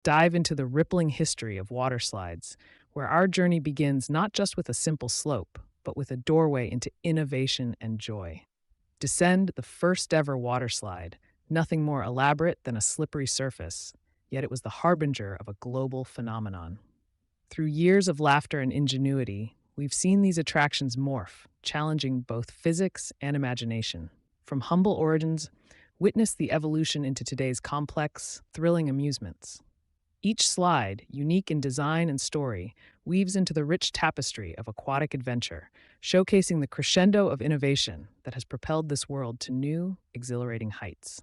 Dive into the rippling history of water slides, where our journey begins not just with a simple slope, but with a doorway into innovation and joy. Descend the first ever water slide, nothing more elaborate than a slippery surface, yet it was the harbinger of a global phenomenon. Through years of laughter and ingenuity, we've seen these attractions morph, challenging both physics and imagination. From humble origins, witness the evolution into today's complex, thrilling amusements. Each slide, unique in design and story, weaves into the rich tapestry of aquatic adventure, showcasing the crescendo of innovation that has propelled this world to new, exhilarating heights.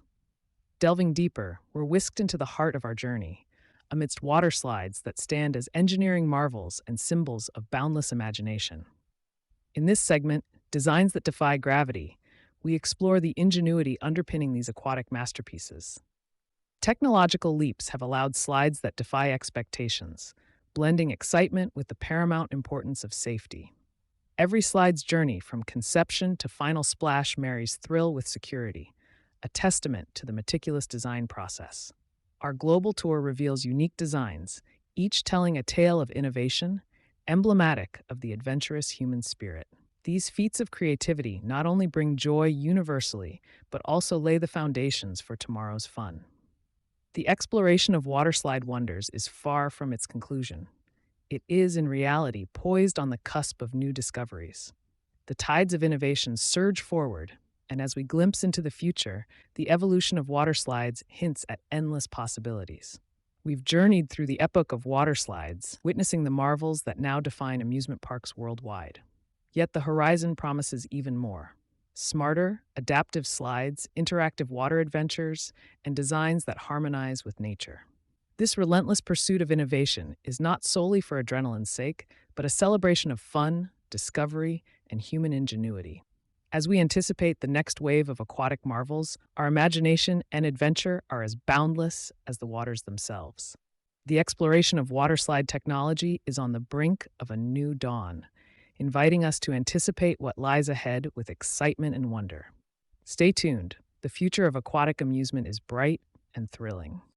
Delving deeper, we're whisked into the heart of our journey, amidst water slides that stand as engineering marvels and symbols of boundless imagination. In this segment, Designs That Defy Gravity, we explore the ingenuity underpinning these aquatic masterpieces. Technological leaps have allowed slides that defy expectations, blending excitement with the paramount importance of safety. Every slide's journey from conception to final splash marries thrill with security, a testament to the meticulous design process. Our global tour reveals unique designs, each telling a tale of innovation, emblematic of the adventurous human spirit. These feats of creativity not only bring joy universally, but also lay the foundations for tomorrow's fun. The exploration of waterslide wonders is far from its conclusion. It is, in reality, poised on the cusp of new discoveries. The tides of innovation surge forward, and as we glimpse into the future, the evolution of waterslides hints at endless possibilities. We've journeyed through the epoch of waterslides, witnessing the marvels that now define amusement parks worldwide. Yet the horizon promises even more. Smarter, adaptive slides, interactive water adventures, and designs that harmonize with nature. This relentless pursuit of innovation is not solely for adrenaline's sake, but a celebration of fun, discovery, and human ingenuity. As we anticipate the next wave of aquatic marvels, our imagination and adventure are as boundless as the waters themselves. The exploration of waterslide technology is on the brink of a new dawn, inviting us to anticipate what lies ahead with excitement and wonder. Stay tuned. The future of aquatic amusement is bright and thrilling.